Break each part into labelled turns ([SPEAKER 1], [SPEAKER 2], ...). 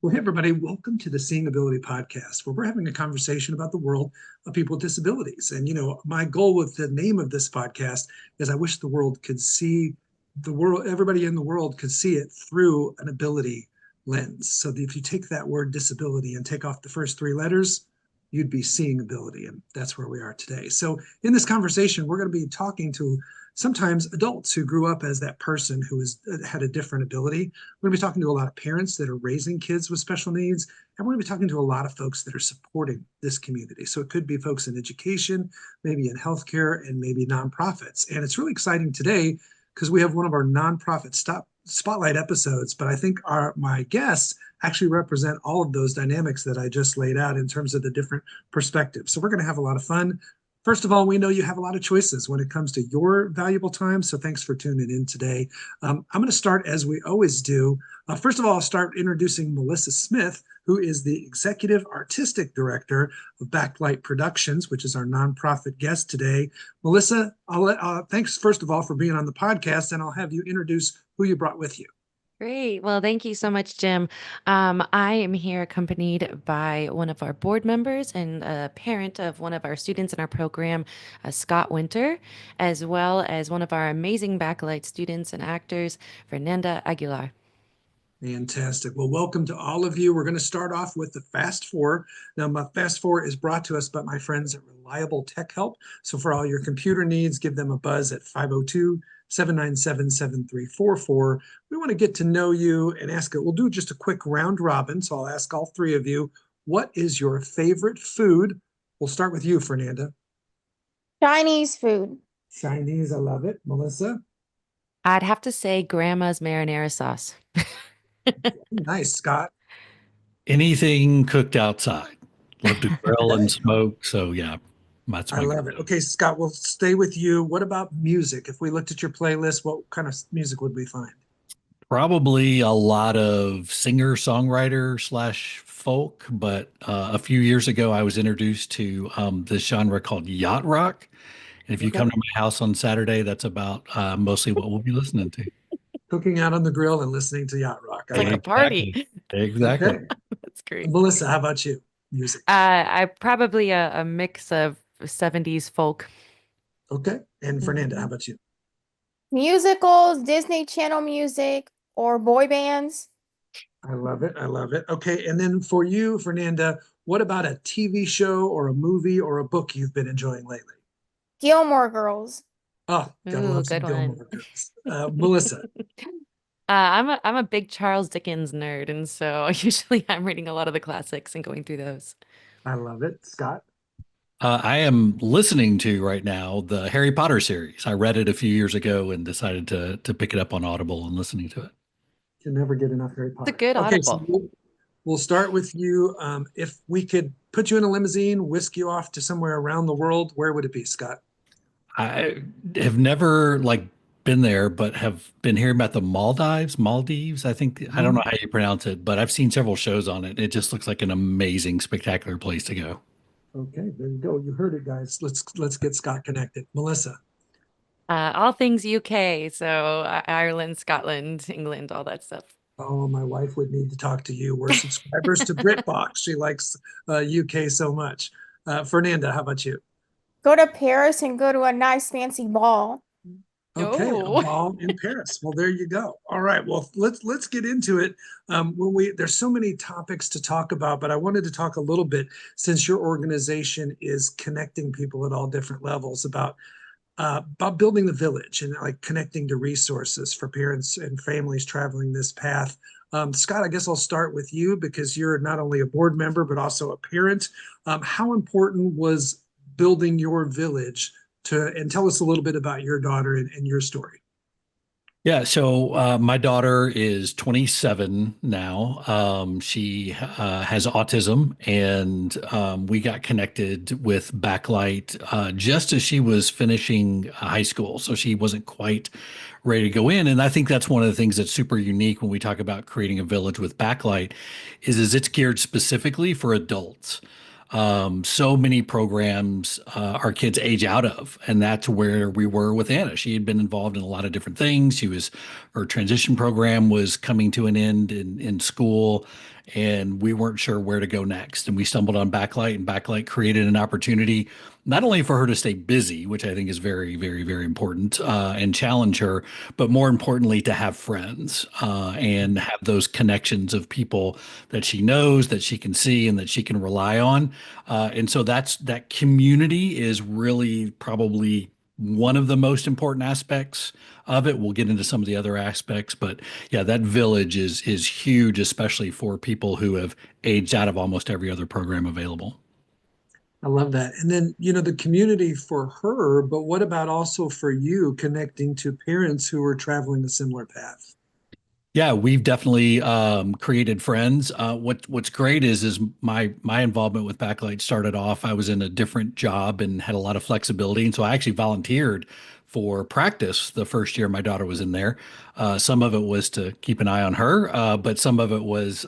[SPEAKER 1] Well, hey, everybody, welcome to the Seeing Ability podcast, where we're having a conversation about the world of people with disabilities. And, my goal with the name of this podcast is I wish the world could see the world, everybody in the world could see it through an ability lens. So that if you take that word disability and take off the first three letters, you'd be seeing ability. And that's where we are today. So in this conversation, we're going to be talking to sometimes adults who grew up as that person who had a different ability. We're going to be talking to a lot of parents that are raising kids with special needs, and we're going to be talking to a lot of folks that are supporting this community. So it could be folks in education, maybe in healthcare, and maybe nonprofits. And it's really exciting today because we have one of our nonprofit spotlight episodes, but I think my guests actually represent all of those dynamics that I just laid out in terms of the different perspectives. So we're going to have a lot of fun. First of all, we know you have a lot of choices when it comes to your valuable time, so thanks for tuning in today. I'm going to start as we always do. First of all, I'll start introducing Melissa Smith, who is the Executive Artistic Director of Backlight Productions, which is our nonprofit guest today. Melissa, thanks first of all for being on the podcast, and I'll have you introduce who you brought with you.
[SPEAKER 2] Great. Well, thank you so much, Jim. I am here accompanied by one of our board members and a parent of one of our students in our program, Scott Winter, as well as one of our amazing Backlight students and actors, Fernanda Aguilar.
[SPEAKER 1] Fantastic. Well, welcome to all of you. We're going to start off with the Fast Four. Now, my Fast Four is brought to us by my friends at Reliable Tech Help. So for all your computer needs, give them a buzz at 502-797-7344. We want to get to know you and ask it. We'll do just a quick round robin. So I'll ask all three of you, what is your favorite food? We'll start with you, Fernanda.
[SPEAKER 3] Chinese food.
[SPEAKER 1] Chinese, I love it. Melissa?
[SPEAKER 2] I'd have to say grandma's marinara sauce.
[SPEAKER 1] Nice. Scott?
[SPEAKER 4] Anything cooked outside. Love to grill and smoke. So yeah, that's
[SPEAKER 1] I love it. Okay, Scott, we'll stay with you. What about music? If we looked at your playlist, what kind of music would we find?
[SPEAKER 4] Probably a lot of singer-songwriter slash folk, but a few years ago I was introduced to this genre called yacht rock. And if you come to my house on Saturday, that's about mostly what we'll be listening to.
[SPEAKER 1] Cooking out on the grill and listening to yacht rock.
[SPEAKER 2] It's like a party.
[SPEAKER 4] Exactly.
[SPEAKER 1] Okay.
[SPEAKER 2] That's great.
[SPEAKER 1] Melissa, how about you? Music.
[SPEAKER 2] I probably a mix of 70s folk.
[SPEAKER 1] Okay. And Fernanda, how about you?
[SPEAKER 3] Musicals, Disney Channel music, or boy bands.
[SPEAKER 1] I love it. I love it. Okay. And then for you, Fernanda, what about a TV show or a movie or a book you've been enjoying lately?
[SPEAKER 3] Gilmore Girls.
[SPEAKER 1] Oh, gotta love some
[SPEAKER 2] good one.
[SPEAKER 1] Gilmore Girls. Melissa.
[SPEAKER 2] I'm a big Charles Dickens nerd, and so usually I'm reading a lot of the classics and going through those.
[SPEAKER 1] I love it. Scott.
[SPEAKER 4] I am listening to right now the Harry Potter series. I read it a few years ago and decided to pick it up on Audible and listening to it.
[SPEAKER 1] You never get enough Harry Potter.
[SPEAKER 2] It's a good
[SPEAKER 1] Okay, so
[SPEAKER 2] Audible.
[SPEAKER 1] we'll start with you. If we could put you in a limousine, whisk you off to somewhere around the world, where would it be, Scott?
[SPEAKER 4] I have never been there, but have been hearing about the Maldives. I think, I don't know how you pronounce it, but I've seen several shows on it. It just looks like an amazing, spectacular place to go.
[SPEAKER 1] Okay, there you go. You heard it, guys. Let's get Scott connected. Melissa.
[SPEAKER 2] All things UK, so Ireland, Scotland, England, all that stuff.
[SPEAKER 1] Oh, my wife would need to talk to you. We're subscribers to BritBox. She likes UK so much. Fernanda, how about you?
[SPEAKER 3] Go to Paris and go to a nice fancy ball.
[SPEAKER 1] Okay,
[SPEAKER 2] Oh.
[SPEAKER 1] a ball in Paris. Well, there you go. All right. Well, let's get into it. There's so many topics to talk about, but I wanted to talk a little bit since your organization is connecting people at all different levels about building the village and connecting to resources for parents and families traveling this path. Scott, I guess I'll start with you because you're not only a board member but also a parent. How important was building your village and tell us a little bit about your daughter and your story?
[SPEAKER 4] Yeah, so my daughter is 27 now. She has autism, and we got connected with Backlight just as she was finishing high school. So she wasn't quite ready to go in. And I think that's one of the things that's super unique when we talk about creating a village with Backlight is it's geared specifically for adults. So many programs our kids age out of, and that's where we were with Anna. She had been involved in a lot of different things. Her transition program was coming to an end in school, and we weren't sure where to go next. And we stumbled on Backlight, and Backlight created an opportunity not only for her to stay busy, which I think is very, very, very important, and challenge her, but more importantly, to have friends and have those connections of people that she knows, that she can see, and that she can rely on. And so that community is really probably one of the most important aspects of it. We'll get into some of the other aspects, but yeah, that village is huge, especially for people who have aged out of almost every other program available.
[SPEAKER 1] I love that. And then, the community for her, but what about also for you connecting to parents who are traveling a similar path?
[SPEAKER 4] Yeah, we've definitely created friends. What's great is my involvement with Backlight started off. I was in a different job and had a lot of flexibility, and so I actually volunteered for practice the first year my daughter was in there. Some of it was to keep an eye on her, but some of it was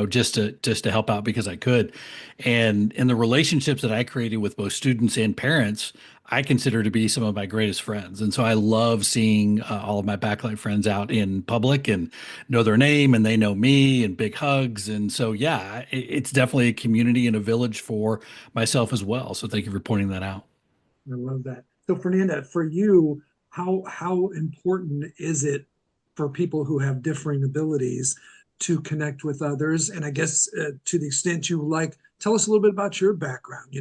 [SPEAKER 4] just to help out because I could. And in the relationships that I created with both students and parents, I consider to be some of my greatest friends. And so I love seeing all of my Backlight friends out in public and know their name and they know me and big hugs. And so, yeah, it's definitely a community and a village for myself as well. So thank you for pointing that out.
[SPEAKER 1] I love that. So, Fernanda, for you, how important is it for people who have differing abilities to connect with others? And I guess to the extent you like, tell us a little bit about your background.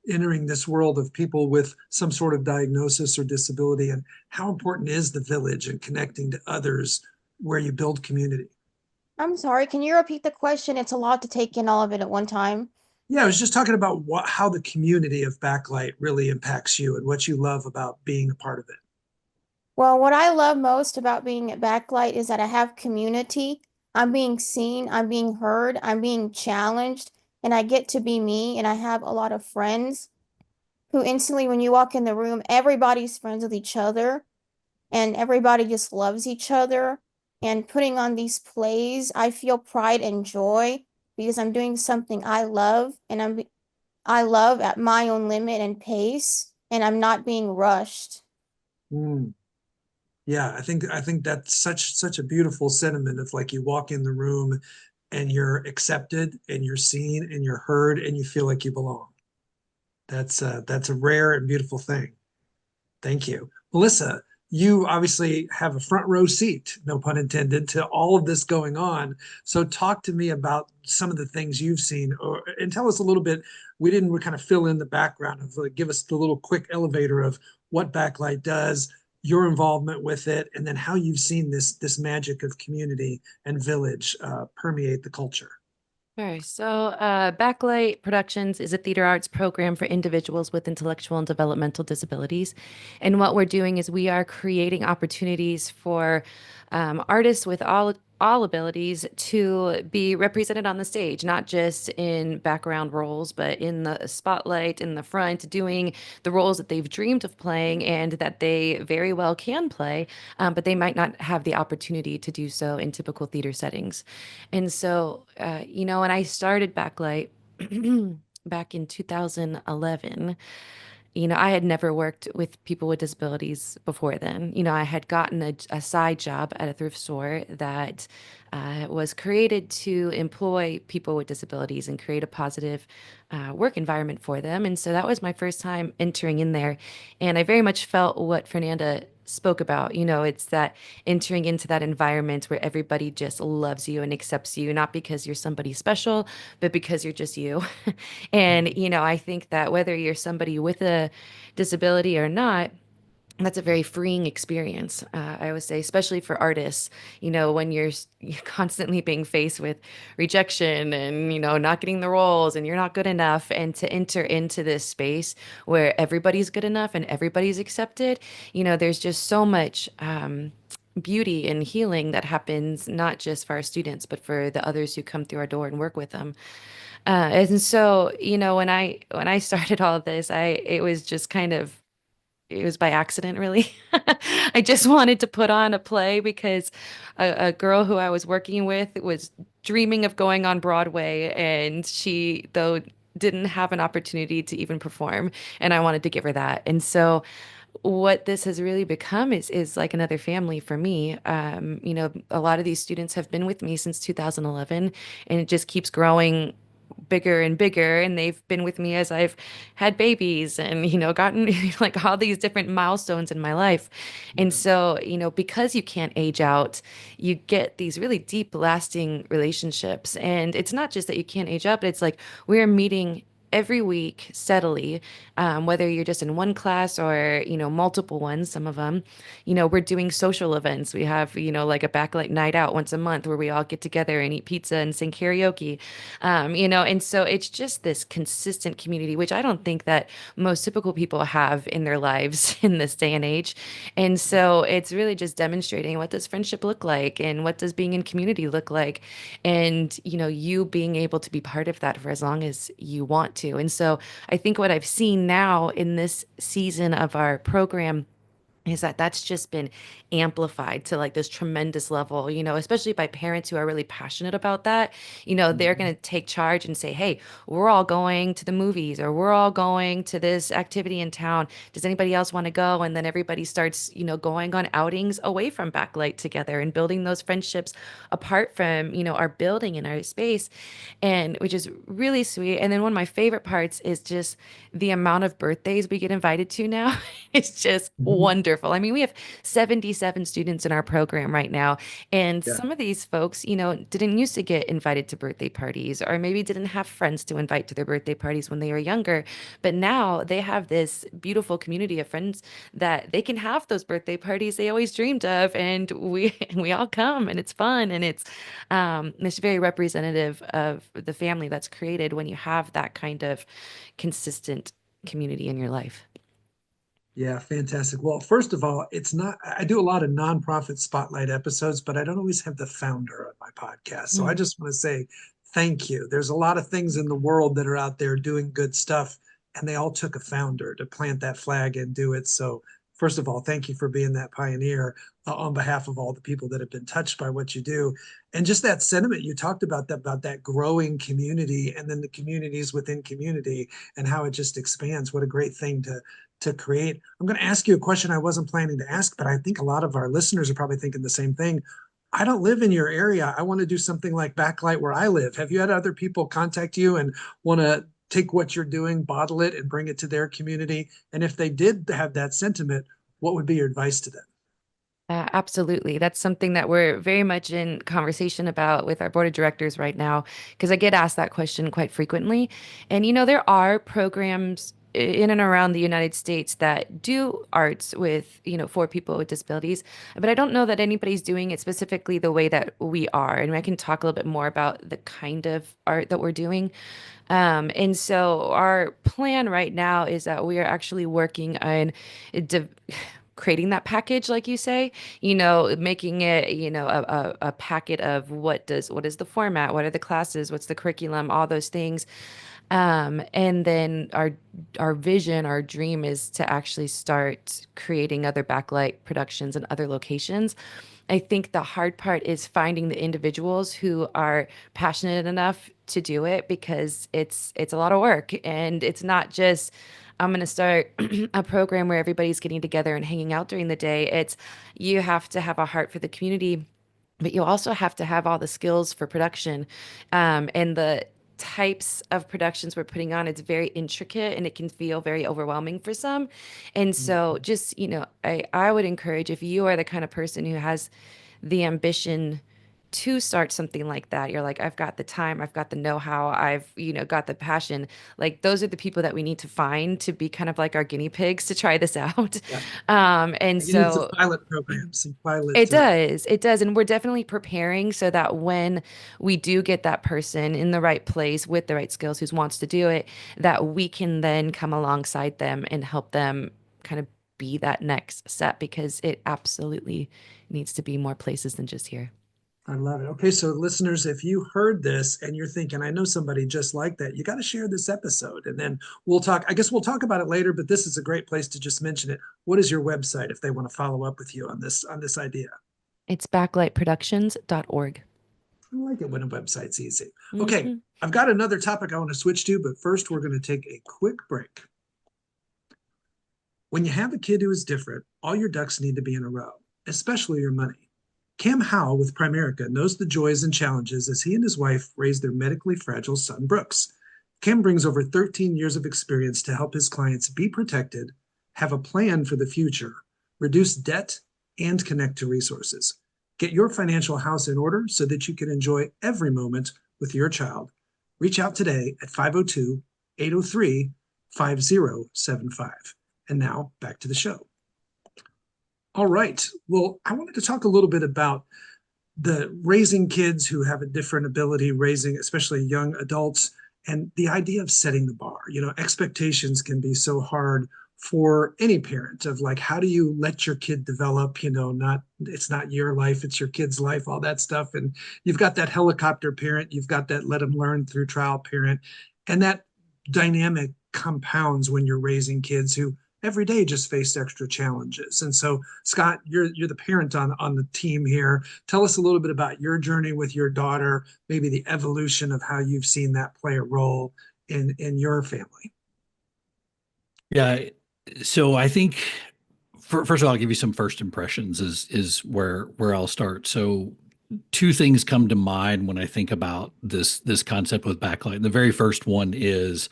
[SPEAKER 1] Entering this world of people with some sort of diagnosis or disability, and how important is the village and connecting to others where you build community?
[SPEAKER 3] I'm sorry, can you repeat the question? It's a lot to take in all of it at one time.
[SPEAKER 1] Yeah, I was just talking about how the community of Backlight really impacts you and what you love about being a part of it.
[SPEAKER 3] Well, what I love most about being at Backlight is that I have community. I'm being seen, I'm being heard, I'm being challenged, and I get to be me, and I have a lot of friends who instantly, when you walk in the room, everybody's friends with each other, and everybody just loves each other. And putting on these plays, I feel pride and joy because I'm doing something I love, and I love at my own limit and pace, and I'm not being rushed.
[SPEAKER 1] Mm. Yeah, I think that's such a beautiful sentiment of like you walk in the room and you're accepted and you're seen and you're heard and you feel like you belong. That's a rare and beautiful thing. Thank you. Melissa, you obviously have a front row seat, no pun intended, to all of this going on. So talk to me about some of the things you've seen and tell us a little bit. We didn't kind of fill in the background of like, give us the little quick elevator of what Backlight does, your involvement with it, and then how you've seen this magic of community and village permeate the culture.
[SPEAKER 2] Sure. So, Backlight Productions is a theater arts program for individuals with intellectual and developmental disabilities. And what we're doing is we are creating opportunities for artists with all abilities to be represented on the stage, not just in background roles, but in the spotlight, in the front, doing the roles that they've dreamed of playing and that they very well can play, but they might not have the opportunity to do so in typical theater settings. And so, when I started Backlight back in 2011, I had never worked with people with disabilities before then. I had gotten a side job at a thrift store that was created to employ people with disabilities and create a positive work environment for them. And so that was my first time entering in there. And I very much felt what Fernanda spoke about. It's that entering into that environment where everybody just loves you and accepts you, not because you're somebody special, but because you're just you. And, I think that whether you're somebody with a disability or not, that's a very freeing experience. I would say, especially for artists, when you're constantly being faced with rejection and, not getting the roles and you're not good enough. And to enter into this space where everybody's good enough and everybody's accepted, there's just so much beauty and healing that happens, not just for our students, but for the others who come through our door and work with them. And so, when I started all of this, it was just kind of it was by accident, really. I just wanted to put on a play because a girl who I was working with was dreaming of going on Broadway, and she, though, didn't have an opportunity to even perform, and I wanted to give her that. And so what this has really become is like another family for me. A lot of these students have been with me since 2011, and it just keeps growing bigger and bigger. And they've been with me as I've had babies and, gotten like all these different milestones in my life. And
[SPEAKER 1] Yeah.
[SPEAKER 2] so, because you can't age out, you get these really deep, lasting relationships. And it's not just that you can't age up, but it's like we're meeting every week steadily, whether you're just in one class or multiple ones. Some of them, we're doing social events. We have like a backlight night out once a month where we all get together and eat pizza and sing karaoke. And so it's just this consistent community, which I don't think that most typical people have in their lives in this day and age. And so it's really just demonstrating, what does friendship look like and what does being in community look like, and you being able to be part of that for as long as you want to. And so I think what I've seen now in this season of our program is that that's just been amplified to like this tremendous level, especially by parents who are really passionate about that. They're
[SPEAKER 1] Mhm.
[SPEAKER 2] going to take charge and say, hey, we're all going to the movies, or we're all going to this activity in town. Does anybody else want to go? And then everybody starts, going on outings away from Backlight together and building those friendships apart from, our building and our space, and which is really sweet. And then one of my favorite parts is just the amount of birthdays we get invited to now. It's just
[SPEAKER 1] Mhm.
[SPEAKER 2] wonderful. I mean, we have 77 students in our program right now, and
[SPEAKER 1] Yeah.
[SPEAKER 2] some of these folks, didn't used to get invited to birthday parties, or maybe didn't have friends to invite to their birthday parties when they were younger. But now they have this beautiful community of friends that they can have those birthday parties they always dreamed of, and we all come, and it's fun, and it's very representative of the family that's created when you have that kind of consistent community in your life.
[SPEAKER 1] Yeah, fantastic. Well, first of all, it's not, I do a lot of nonprofit spotlight episodes, but I don't always have the founder of my podcast. So I
[SPEAKER 2] Mm.
[SPEAKER 1] just want to say thank you. There's a lot of things in the world that are out there doing good stuff, and they all took a founder to plant that flag and do it. So, first of all, thank you for being that pioneer on behalf of all the people that have been touched by what you do. And just that sentiment you talked about that growing community, and then the communities within community, and how it just expands. What a great thing to create. I'm going to ask you a question I wasn't planning to ask, but I think a lot of our listeners are probably thinking the same thing. I don't live in your area. I want to do something like Backlight where I live. Have you had other people contact you and want to take what you're doing, bottle it, and bring it to their community? And if they did have that sentiment, what would be your advice to them?
[SPEAKER 2] Absolutely. That's something that we're very much in conversation about with our board of directors right now, because I get asked that question quite frequently. And, there are programs in and around the United States that do arts with, for people with disabilities, but I don't know that anybody's doing it specifically the way that we are. And I can talk a little bit more about the kind of art that we're doing. And so our plan right now is that we are actually working on de creating that package, like you say, making it, a packet of what is the format, what are the classes, what's the curriculum, all those things. And then our vision, our dream is to actually start creating other backlight productions in other locations. I think the hard part is finding the individuals who are passionate enough to do it, because it's a lot of work, and it's not just I'm going to start a program where everybody's getting together and hanging out during the day. It's you have to have a heart for the community, but you also have to have all the skills for production, and the types of productions we're putting on. It's very intricate, and it can feel very overwhelming for some. And so just, I would encourage, if you are the kind of person who has the ambition to start something like that, you're like, I've got the time, I've got the know-how, I've, got the passion. Like, those are the people that we need to find to be kind of like our guinea pigs to try this out.
[SPEAKER 1] Yeah.
[SPEAKER 2] And
[SPEAKER 1] You need some
[SPEAKER 2] so
[SPEAKER 1] pilot programs, some pilot.
[SPEAKER 2] it does. It does. And we're definitely preparing so that when we do get that person in the right place with the right skills who wants to do it, that we can then come alongside them and help them kind of be that next step, because it absolutely needs to be more places than just here.
[SPEAKER 1] I love it. Okay, so listeners, if you heard this and you're thinking, I know somebody just like that, you got to share this episode, and then we'll talk. I guess we'll talk about it later, but this is a great place to just mention it. What is your website if they want to follow up with you on this idea?
[SPEAKER 2] It's backlightproductions.org.
[SPEAKER 1] I like it when a website's easy. Okay,
[SPEAKER 2] Hmm.
[SPEAKER 1] I've got another topic I want to switch to, but first we're going to take a quick break. When you have a kid who is different, all your ducks need to be in a row, especially your money. Cam Howell with Primerica knows the joys and challenges as he and his wife raise their medically fragile son, Brooks. Cam brings over 13 years of experience to help his clients be protected, have a plan for the future, reduce debt, and connect to resources. Get your financial house in order so that you can enjoy every moment with your child. Reach out today at 502 803 5075. And now back to the show. All right. Well, I wanted to talk a little bit about the raising kids who have a different ability, raising especially young adults, and the idea of setting the bar. Expectations can be so hard for any parent of like, how do you let your kid develop? Not it's not your life, it's your kid's life, all that stuff. And you've got that helicopter parent, you've got that let them learn through trial parent, and that dynamic compounds when you're raising kids who every day just face extra challenges. And so, Scott, you're the parent on the team here. Tell us a little bit about your journey with your daughter, maybe the evolution of how you've seen that play a role in your family.
[SPEAKER 4] Yeah. So I think first of all, I'll give you some first impressions is where I'll start. So two things come to mind when I think about this concept with backlight. And the very first one is,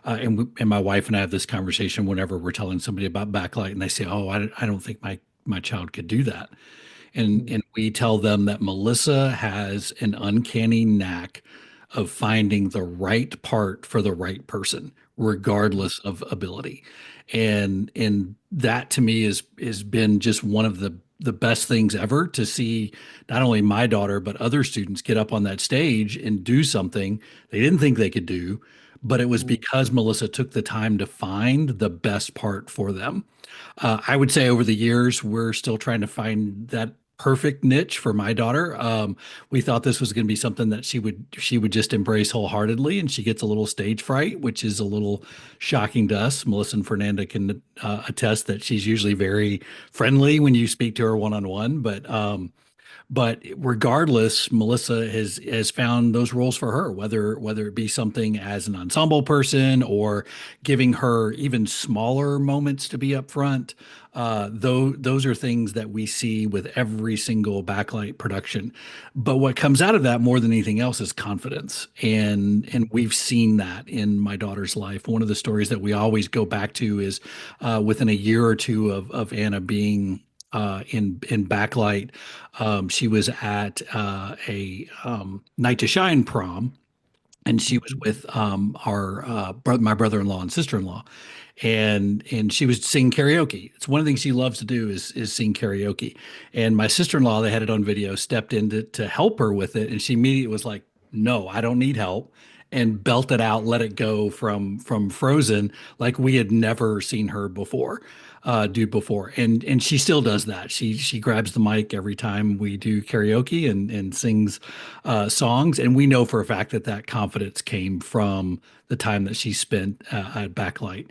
[SPEAKER 4] and my wife and I have this conversation whenever we're telling somebody about backlight, and they say, "Oh, I don't think my child could do that." And we tell them that Melissa has an uncanny knack of finding the right part for the right person, regardless of ability. And that to me is been just one of the best things ever to see not only my daughter but other students get up on that stage and do something they didn't think they could do, but it was because Melissa took the time to find the best part for them. I would say over the years, we're still trying to find that perfect niche for my daughter. We thought this was going to be something that she would just embrace wholeheartedly, and she gets a little stage fright, which is a little shocking to us. Melissa and Fernanda can attest that she's usually very friendly when you speak to her one on one, but regardless, Melissa has found those roles for her, whether it be something as an ensemble person or giving her even smaller moments to be up front. Those are things that we see with every single Backlight production. But what comes out of that more than anything else is confidence, and we've seen that in my daughter's life. One of the stories that we always go back to is within a year or two of Anna being in Backlight. She was at a Night to Shine prom, and she was with our my brother-in-law and sister-in-law, and she was singing karaoke. It's one of the things she loves to do is sing karaoke. And my sister-in-law, they had it on video, stepped in to help her with it, and she immediately was like, "No, I don't need help." And belted out, let it go from Frozen like we had never seen her do before. And she still does that. She grabs the mic every time we do karaoke and sings songs. And we know for a fact that confidence came from the time that she spent at Backlight.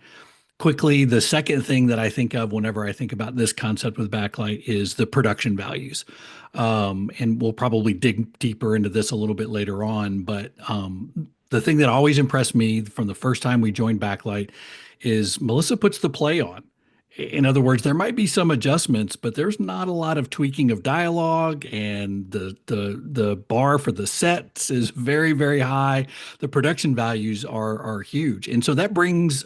[SPEAKER 4] Quickly, the second thing that I think of whenever I think about this concept with Backlight is the production values. And we'll probably dig deeper into this a little bit later on. But the thing that always impressed me from the first time we joined Backlight is Melissa puts the play on. In other words, there might be some adjustments, but there's not a lot of tweaking of dialogue, and the bar for the sets is very, very high. The production values are huge, and so that brings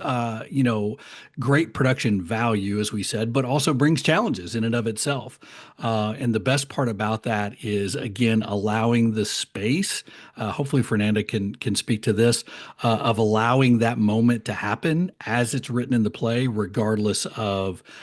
[SPEAKER 4] great production value, as we said, but also brings challenges in and of itself. And the best part about that is again allowing the space. Hopefully, Fernanda can speak to this of allowing that moment to happen as it's written in the play, regardless of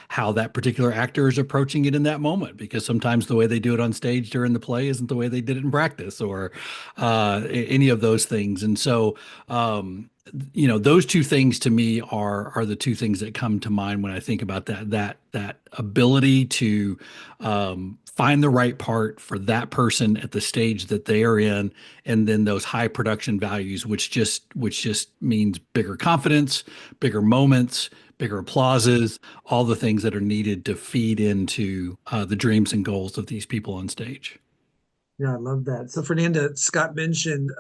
[SPEAKER 4] how that particular actor is approaching it in that moment, because sometimes the way they do it on stage during the play isn't the way they did it in practice, or any of those things. And so, those two things to me are the two things that come to mind when I think about that ability to find the right part for that person at the stage that they are in, and then those high production values, which just means bigger confidence, bigger moments, bigger applauses, all the things that are needed to feed into the dreams and goals of these people on stage.
[SPEAKER 1] Yeah, I love that. So, Fernanda, Scott mentioned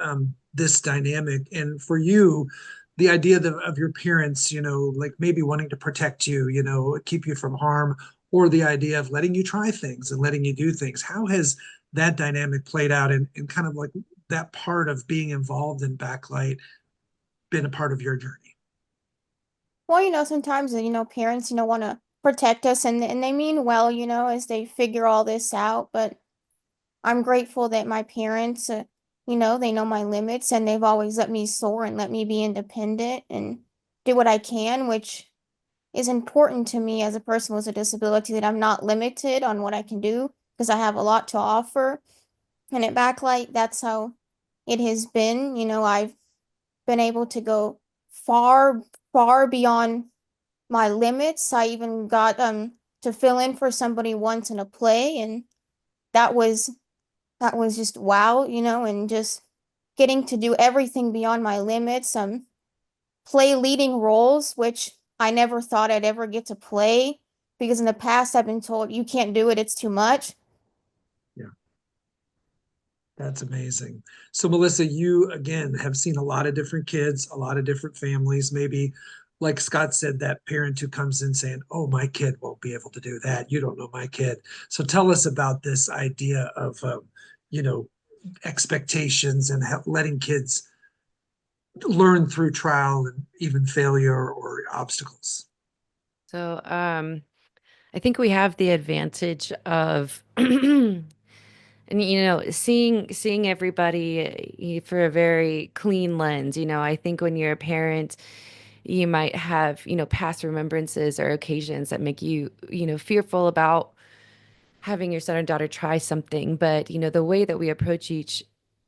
[SPEAKER 1] this dynamic, and for you, the idea of your parents, like maybe wanting to protect you, keep you from harm, or the idea of letting you try things and letting you do things. How has that dynamic played out in kind of like that part of being involved in Backlight been a part of your journey?
[SPEAKER 3] Well, sometimes, parents, want to protect us and they mean well, as they figure all this out. But I'm grateful that my parents, they know my limits and they've always let me soar and let me be independent and do what I can, which is important to me as a person with a disability, that I'm not limited on what I can do because I have a lot to offer. And at Backlight, that's how it has been. I've been able to go far, far beyond my limits. I even got to fill in for somebody once in a play, and that was just wow, and just getting to do everything beyond my limits. Play leading roles, which I never thought I'd ever get to play because in the past I've been told you can't do it, it's too much.
[SPEAKER 1] Yeah, that's amazing. So, Melissa, you again have seen a lot of different kids, a lot of different families. Maybe, like Scott said, that parent who comes in saying, "Oh, my kid won't be able to do that. You don't know my kid." So, tell us about this idea of, you know, expectations and letting kids learn through trial and even failure or obstacles.
[SPEAKER 2] So, I think we have the advantage of and seeing everybody for a very clean lens. I think when you're a parent, you might have, past remembrances or occasions that make you, fearful about having your son or daughter try something. But, the way that we approach each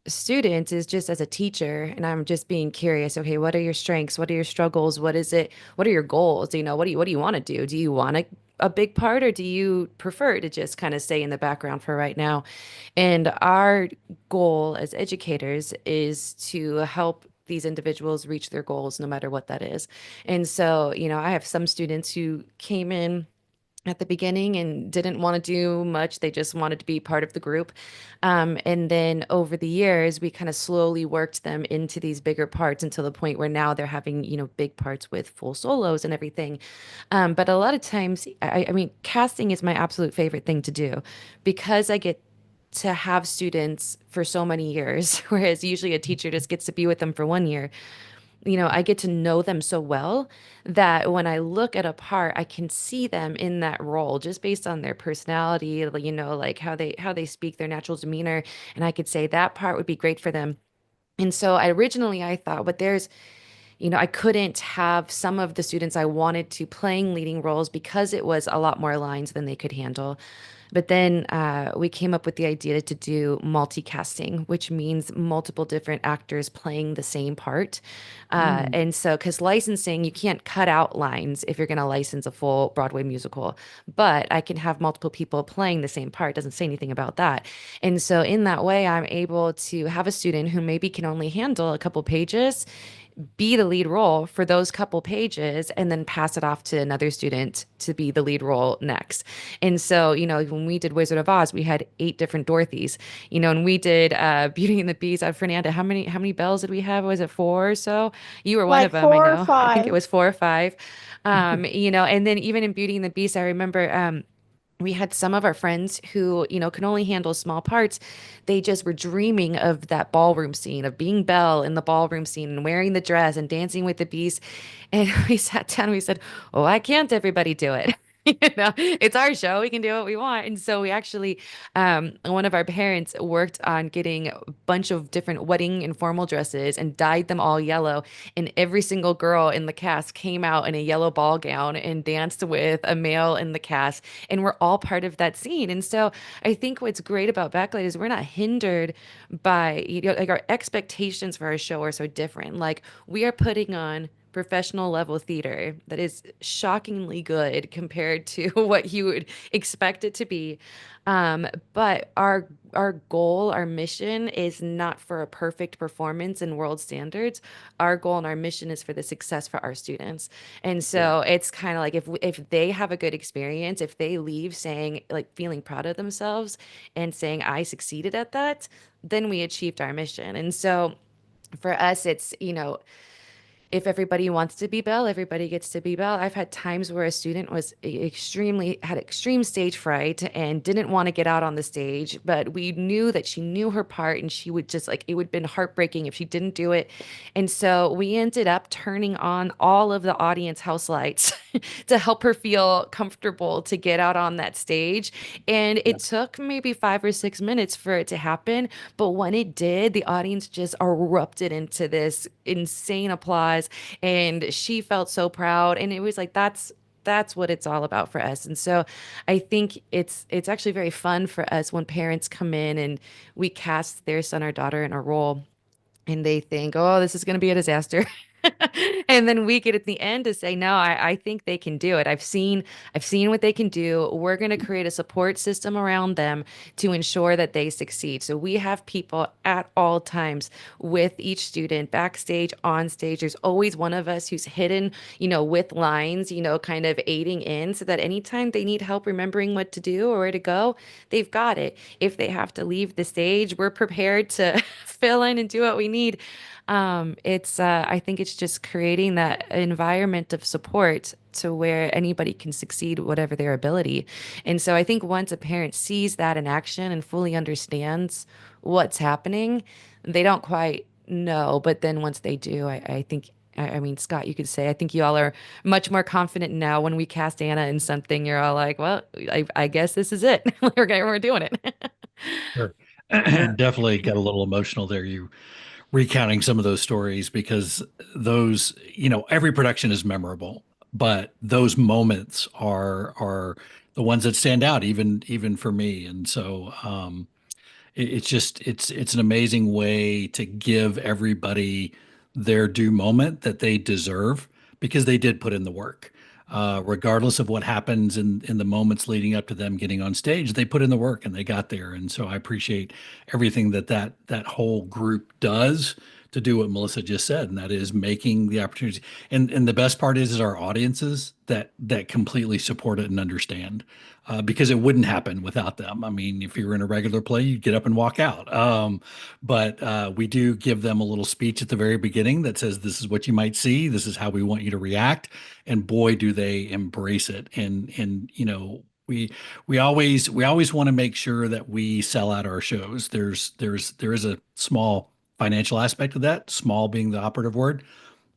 [SPEAKER 2] student is just as a teacher, and I'm just being curious. Okay, what are your strengths? What are your struggles? What is it? What are your goals? What do you want to do? Do you want a big part, or do you prefer to just kind of stay in the background for right now? And our goal as educators is to help these individuals reach their goals, no matter what that is. And so, I have some students who came in at the beginning and didn't want to do much. They just wanted to be part of the group. And then over the years, we kind of slowly worked them into these bigger parts until the point where now they're having, big parts with full solos and everything. But a lot of times, I mean, casting is my absolute favorite thing to do because I get to have students for so many years, whereas usually a teacher just gets to be with them for 1 year. I get to know them so well that when I look at a part, I can see them in that role just based on their personality, like how they speak, their natural demeanor, and I could say that part would be great for them. And so I thought, but I couldn't have some of the students I wanted to playing leading roles because it was a lot more lines than they could handle. But then we came up with the idea to do multicasting, which means multiple different actors playing the same part.
[SPEAKER 1] Mm,
[SPEAKER 2] And so, because licensing, you can't cut out lines if you're going to license a full Broadway musical, but I can have multiple people playing the same part. It doesn't say anything about that. And so, in that way, I'm able to have a student who maybe can only handle a couple pages be the lead role for those couple pages and then pass it off to another student to be the lead role next. And so, when we did Wizard of Oz, we had 8 different Dorothys, and we did Beauty and the Beast. Fernanda, how many bells did we have? Was it 4 or so? You were one of
[SPEAKER 3] Like
[SPEAKER 2] them, I
[SPEAKER 3] four or
[SPEAKER 2] know. I think it
[SPEAKER 3] five.
[SPEAKER 2] was 4 or 5. And then even in Beauty and the Beast, I remember we had some of our friends who, can only handle small parts. They just were dreaming of that ballroom scene, of being Belle in the ballroom scene and wearing the dress and dancing with the beast. And we sat down and we said, "Oh, why can't everybody do it?" It's our show. We can do what we want. And so we actually, one of our parents worked on getting a bunch of different wedding and formal dresses and dyed them all yellow. And every single girl in the cast came out in a yellow ball gown and danced with a male in the cast. And we're all part of that scene. And so I think what's great about Backlight is we're not hindered by, like our expectations for our show are so different. Like we are putting on professional level theater that is shockingly good compared to what you would expect it to be. But our goal, our mission is not for a perfect performance in world standards. Our goal and our mission is for the success for our students. And
[SPEAKER 1] yeah.
[SPEAKER 2] so it's kind of like if they have a good experience, if they leave saying like feeling proud of themselves and saying I succeeded at that, then we achieved our mission. And so for us, it's if everybody wants to be Belle, everybody gets to be Belle. I've had times where a student was had extreme stage fright and didn't want to get out on the stage, but we knew that she knew her part and she would just like, it would have been heartbreaking if she didn't do it. And so we ended up turning on all of the audience house lights to help her feel comfortable to get out on that stage. And
[SPEAKER 1] Yeah.
[SPEAKER 2] it took maybe 5 or 6 minutes for it to happen. But when it did, the audience just erupted into this insane applause. And she felt so proud. And it was like, that's what it's all about for us. And so I think it's actually very fun for us when parents come in and we cast their son or daughter in a role and they think, oh, this is going to be a disaster. And then we get at the end to say, no, I think they can do it. I've seen what they can do. We're going to create a support system around them to ensure that they succeed. So we have people at all times with each student, backstage, on stage. There's always one of us who's hidden, with lines, kind of aiding in so that anytime they need help remembering what to do or where to go, they've got it. If they have to leave the stage, we're prepared to fill in and do what we need. I think it's just creating that environment of support to where anybody can succeed whatever their ability. And so I think once a parent sees that in action and fully understands what's happening, they don't quite know. But then once they do, I think, I mean, Scott, you could say, I think you all are much more confident now when we cast Anna in something. You're all like, well, I guess this is it. We're doing it.
[SPEAKER 4] Sure.
[SPEAKER 1] Yeah.
[SPEAKER 4] Definitely got a little emotional there. You recounting some of those stories because those, every production is memorable, but those moments are the ones that stand out, even for me. And so it's an amazing way to give everybody their due moment that they deserve because they did put in the work. Regardless of what happens in the moments leading up to them getting on stage, they put in the work and they got there. And so I appreciate everything that whole group does to do what Melissa just said, and that is making the opportunity. And the best part is our audiences that completely support it and understand, because it wouldn't happen without them. I mean, if you were in a regular play, you'd get up and walk out. But we do give them a little speech at the very beginning that says, "This is what you might see. This is how we want you to react." And boy, do they embrace it. And we always want to make sure that we sell out our shows. There is a small financial aspect of that, small being the operative word.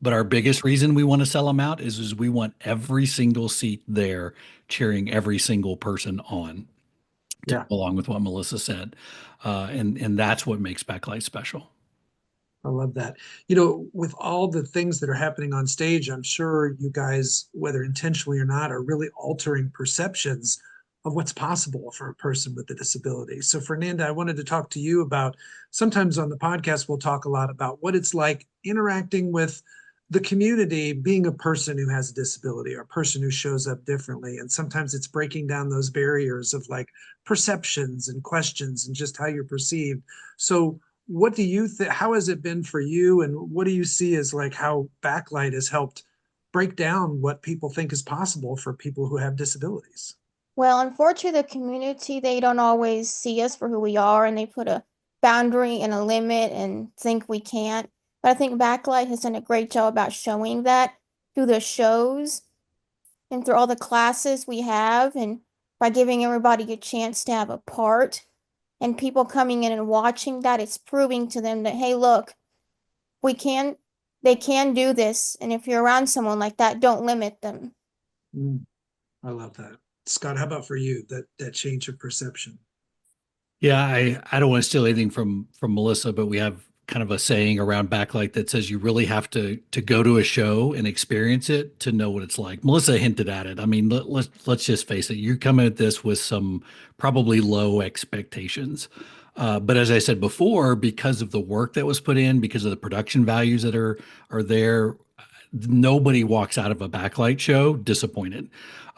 [SPEAKER 4] But our biggest reason we want to sell them out is we want every single seat there cheering every single person on, to
[SPEAKER 1] Yeah.
[SPEAKER 4] go along with what Melissa said. And that's what makes Backlight special.
[SPEAKER 1] I love that. With all the things that are happening on stage, I'm sure you guys, whether intentionally or not, are really altering perceptions of what's possible for a person with a disability. So, Fernanda, I wanted to talk to you about, sometimes on the podcast, we'll talk a lot about what it's like interacting with the community, being a person who has a disability or a person who shows up differently. And sometimes it's breaking down those barriers of like perceptions and questions and just how you're perceived. So, what do you think? How has it been for you? And what do you see as like how Backlight has helped break down what people think is possible for people who have disabilities?
[SPEAKER 3] Well, unfortunately, the community, they don't always see us for who we are and they put a boundary and a limit and think we can't. But I think Backlight has done a great job about showing that through the shows and through all the classes we have and by giving everybody a chance to have a part and people coming in and watching that, it's proving to them that, hey, look, we can, they can do this. And if you're around someone like that, don't limit them.
[SPEAKER 1] Mm, I love that. Scott, how about for you, that change of perception?
[SPEAKER 4] Yeah, I don't want to steal anything from Melissa, but we have kind of a saying around Backlight that says you really have to go to a show and experience it to know what it's like. Melissa hinted at it. I mean, let's just face it. You're coming at this with some probably low expectations. But as I said before, because of the work that was put in, because of the production values that are there, nobody walks out of a Backlight show disappointed.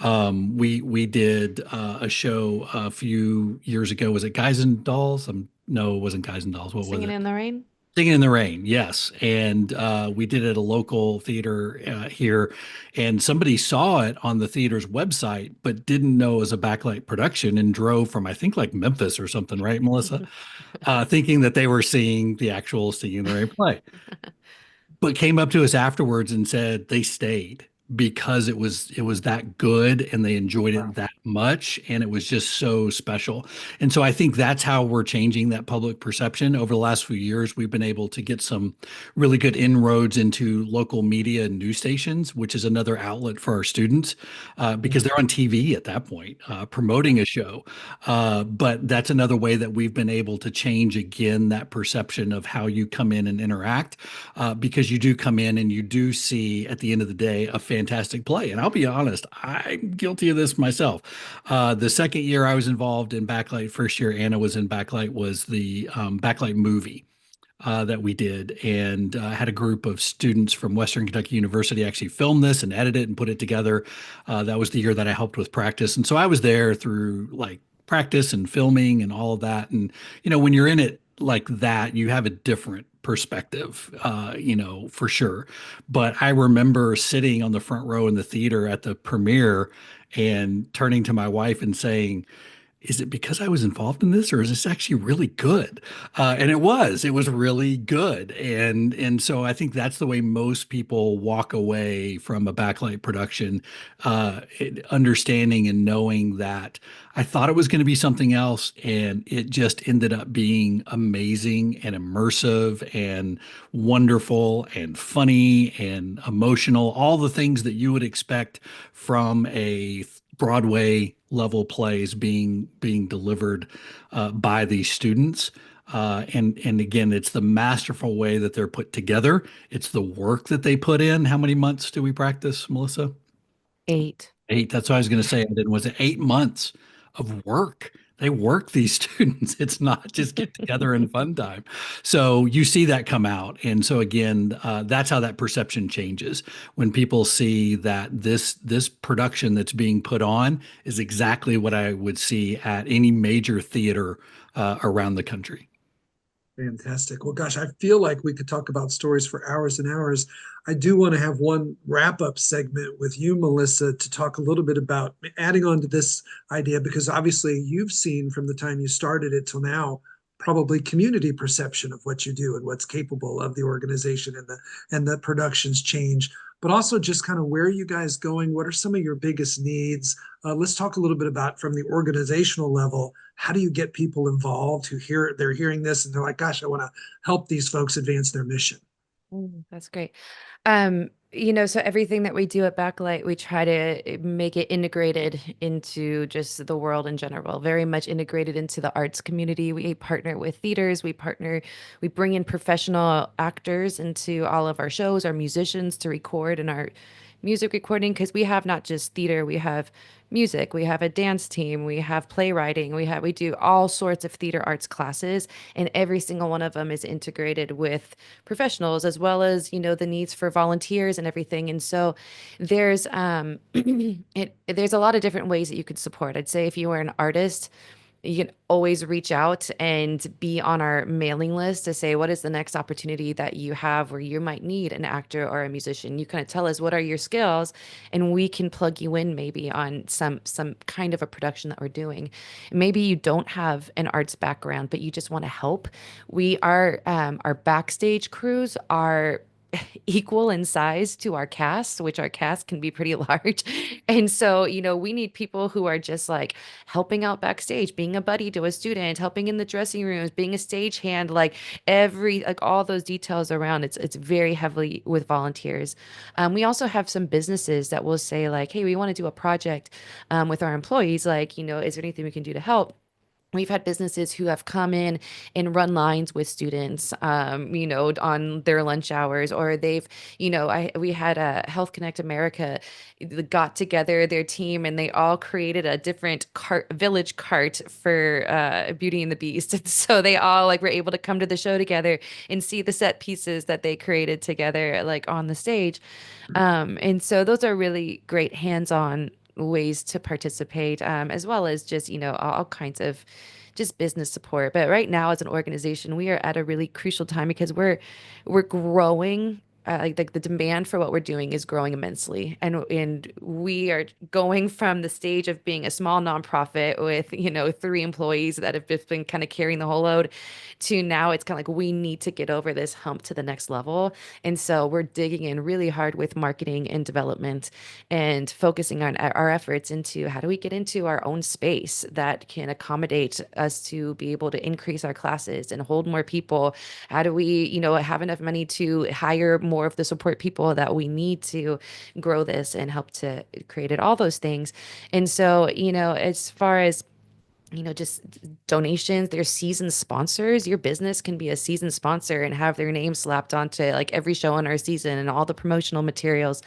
[SPEAKER 4] We did a show a few years ago. Was it Guys and Dolls? No, it wasn't Guys and Dolls. What was
[SPEAKER 2] Singing
[SPEAKER 4] it?
[SPEAKER 2] in the rain.
[SPEAKER 4] Singing in the Rain, yes. And we did it at a local theater here, and somebody saw it on the theater's website, but didn't know it was a Backlight production and drove from, I think, like Memphis or something, right, Melissa? Thinking that they were seeing the actual Singing in the Rain play. but came up to us afterwards and said they stayed because it was that good and they enjoyed
[SPEAKER 1] Wow.
[SPEAKER 4] it that much and it was just so special. And so I think that's how we're changing that public perception. Over the last few years, we've been able to get some really good inroads into local media and news stations, which is another outlet for our students because they're on TV at that point promoting a show. But that's another way that we've been able to change again that perception of how you come in and interact because you do come in and you do see at the end of the day a fantastic play. And I'll be honest, I'm guilty of this myself. The second year I was involved in Backlight, first year Anna was in Backlight, was the Backlight movie that we did, and had a group of students from Western Kentucky University actually film this and edit it and put it together. That was the year that I helped with practice, and so I was there through like practice and filming and all of that. And when you're in it like that, you have a different perspective, for sure. But I remember sitting on the front row in the theater at the premiere and turning to my wife and saying, is it because I was involved in this, or is this actually really good? And it was really good. And so I think that's the way most people walk away from a backlight production, understanding and knowing that I thought it was going to be something else, and it just ended up being amazing and immersive and wonderful and funny and emotional, all the things that you would expect from a Broadway level plays being delivered by these students. And again, it's the masterful way that they're put together. It's the work that they put in. How many months do we practice, Melissa?
[SPEAKER 2] 8.
[SPEAKER 4] 8. That's what I was going to say. And then was it 8 months of work? They work these students. It's not just get together and fun time. So you see that come out. And so again, that's how that perception changes when people see that this production that's being put on is exactly what I would see at any major theater around the country.
[SPEAKER 1] Fantastic. Well, gosh, I feel like we could talk about stories for hours and hours. I do want to have one wrap up segment with you, Melissa, to talk a little bit about adding on to this idea, because obviously you've seen from the time you started it till now, probably community perception of what you do and what's capable of the organization and the productions change, but also just kind of where are you guys going? What are some of your biggest needs? Let's talk a little bit about from the organizational level. How do you get people involved who they're hearing this and they're like, gosh, I want to help these folks advance their mission?
[SPEAKER 2] That's great. So everything that we do at Backlight, we try to make it integrated into just the world in general, very much integrated into the arts community. We partner with theaters, we bring in professional actors into all of our shows, our musicians to record in our music recording, because we have not just theater, we have music, we have a dance team, we have playwriting, we do all sorts of theater arts classes, and every single one of them is integrated with professionals as well as the needs for volunteers and everything. And so there's there's a lot of different ways that you could support. I'd say if you are an artist, you can always reach out and be on our mailing list to say, what is the next opportunity that you have where you might need an actor or a musician? You kind of tell us what are your skills, and we can plug you in maybe on some kind of a production that we're doing. Maybe you don't have an arts background, but you just want to help. Our backstage crews are equal in size to our cast, which our cast can be pretty large. And so, we need people who are just like helping out backstage, being a buddy to a student, helping in the dressing rooms, being a stagehand, like all those details around. It's very heavily with volunteers. We also have some businesses that will say like, hey, we want to do a project with our employees. Like, is there anything we can do to help? We've had businesses who have come in and run lines with students, on their lunch hours, or we had a Health Connect America got together their team and they all created a different village cart for Beauty and the Beast. And so they all were able to come to the show together and see the set pieces that they created together, on the stage. And so those are really great hands-on ways to participate, as well as just, all kinds of just business support. But right now, as an organization, we are at a really crucial time because we're growing like the demand for what we're doing is growing immensely, and we are going from the stage of being a small nonprofit with 3 employees that have just been kind of carrying the whole load, to now it's kind of like we need to get over this hump to the next level. And so we're digging in really hard with marketing and development and focusing on our efforts into how do we get into our own space that can accommodate us to be able to increase our classes and hold more people. How do we, have enough money to hire more of the support people that we need to grow this and help to create it, all those things. And so, as far as just donations, there's season sponsors. Your business can be a season sponsor and have their name slapped onto like every show on our season and all the promotional materials.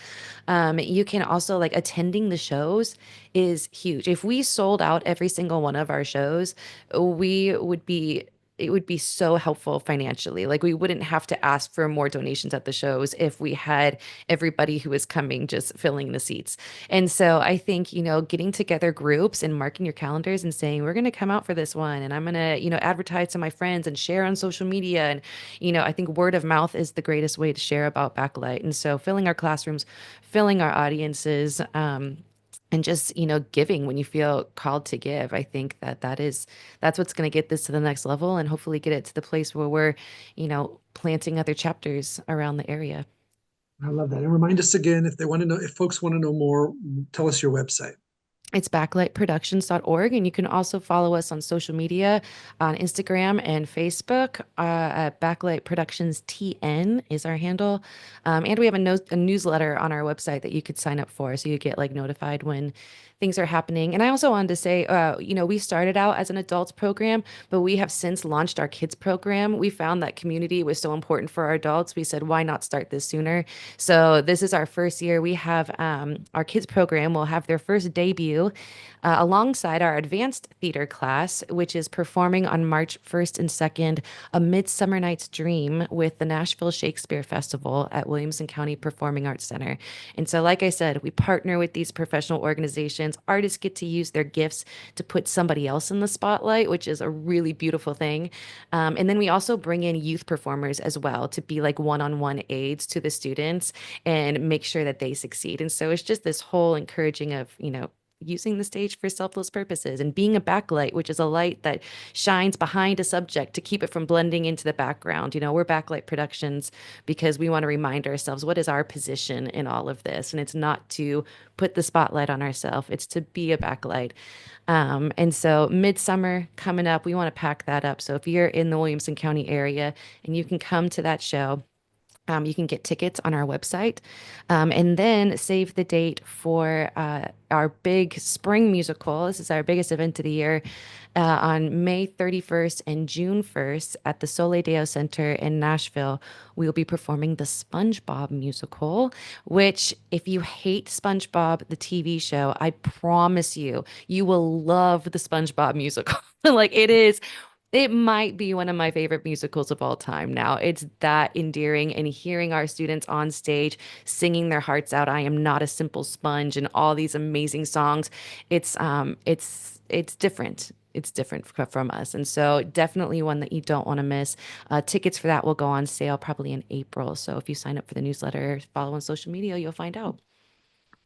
[SPEAKER 2] You can also, like, attending the shows is huge. If we sold out every single one of our shows, we would be it would be so helpful financially. Like, we wouldn't have to ask for more donations at the shows if we had everybody who is coming just filling the seats. And so I think, getting together groups and marking your calendars and saying, we're going to come out for this one. And I'm going to, advertise to my friends and share on social media. And, I think word of mouth is the greatest way to share about Backlight. And so filling our classrooms, filling our audiences, and just, giving when you feel called to give. I think that's what's going to get this to the next level and hopefully get it to the place where we're, planting other chapters around the area.
[SPEAKER 1] I love that. And remind us again, if folks want to know more, tell us your website.
[SPEAKER 2] It's backlightproductions.org. And you can also follow us on social media on Instagram and Facebook. At Backlight Productions TN is our handle. And we have a newsletter on our website that you could sign up for. So you get like notified when things are happening. And I also wanted to say, we started out as an adults program, but we have since launched our kids program. We found that community was so important for our adults. We said, why not start this sooner? So this is our first year. We have our kids program will have their first debut alongside our advanced theater class, which is performing on March 1st and 2nd, A Midsummer Night's Dream with the Nashville Shakespeare Festival at Williamson County Performing Arts Center. And so, like I said, we partner with these professional organizations. Artists get to use their gifts to put somebody else in the spotlight, which is a really beautiful thing. And then we also bring in youth performers as well to be like one-on-one aides to the students and make sure that they succeed. And so it's just this whole encouraging of, using the stage for selfless purposes and being a backlight, which is a light that shines behind a subject to keep it from blending into the background. We're Backlight Productions because we want to remind ourselves, what is our position in all of this? And it's not to put the spotlight on ourselves, it's to be a backlight. And so Midsummer coming up, we want to pack that up. So if you're in the Williamson County area and you can come to that show, you can get tickets on our website, and then save the date for our big spring musical. This is our biggest event of the year, on May 31st and June 1st at the Sole Deo Center in Nashville. We will be performing the SpongeBob musical, which, if you hate SpongeBob, the TV show, I promise you, you will love the SpongeBob musical. Like, it might be one of my favorite musicals of all time now. It's that endearing, and hearing our students on stage singing their hearts out, I am not a simple sponge, and all these amazing songs. It's different. It's different from us. And so definitely one that you don't want to miss. Tickets for that will go on sale probably in April. So if you sign up for the newsletter, follow on social media, you'll find out.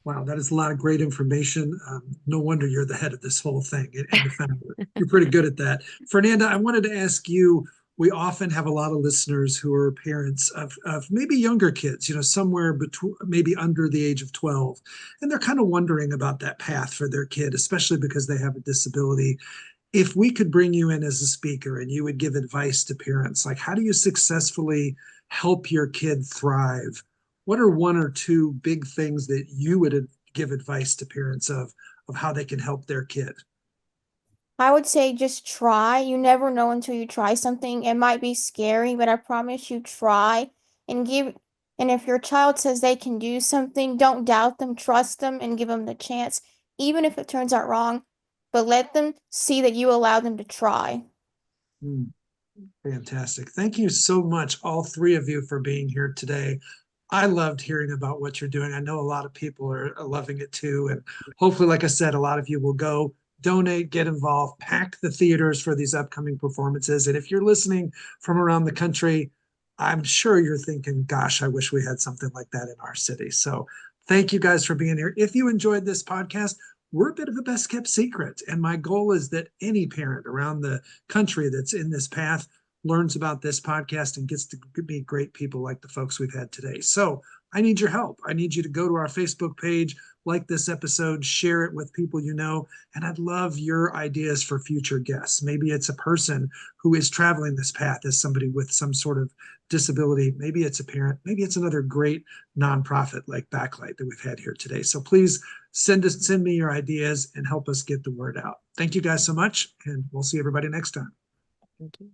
[SPEAKER 1] Wow, that is a lot of great information. No wonder you're the head of this whole thing and the founder. You're pretty good at that. Fernanda, I wanted to ask you, we often have a lot of listeners who are parents of maybe younger kids, somewhere between maybe under the age of 12. And they're kind of wondering about that path for their kid, especially because they have a disability. If we could bring you in as a speaker and you would give advice to parents, like, how do you successfully help your kid thrive? What are one or two big things that you would give advice to parents of how they can help their kid?
[SPEAKER 3] I would say just try. You never know until you try something. It might be scary, but I promise you try and give. And if your child says they can do something, don't doubt them, trust them, and give them the chance, even if it turns out wrong. But let them see that you allow them to try.
[SPEAKER 1] Mm, fantastic. Thank you so much, all three of you, for being here today. I loved hearing about what you're doing. I know a lot of people are loving it too. And hopefully, like I said, a lot of you will go donate, get involved, pack the theaters for these upcoming performances. And if you're listening from around the country, I'm sure you're thinking, gosh, I wish we had something like that in our city. So thank you guys for being here. If you enjoyed this podcast, we're a bit of a best kept secret. And my goal is that any parent around the country that's in this path learns about this podcast and gets to meet great people like the folks we've had today. So I need your help. I need you to go to our Facebook page, like this episode, share it with people you know, and I'd love your ideas for future guests. Maybe it's a person who is traveling this path as somebody with some sort of disability. Maybe it's a parent. Maybe it's another great nonprofit like Backlight that we've had here today. So please send me your ideas and help us get the word out. Thank you guys so much, and we'll see everybody next time.
[SPEAKER 2] Thank you.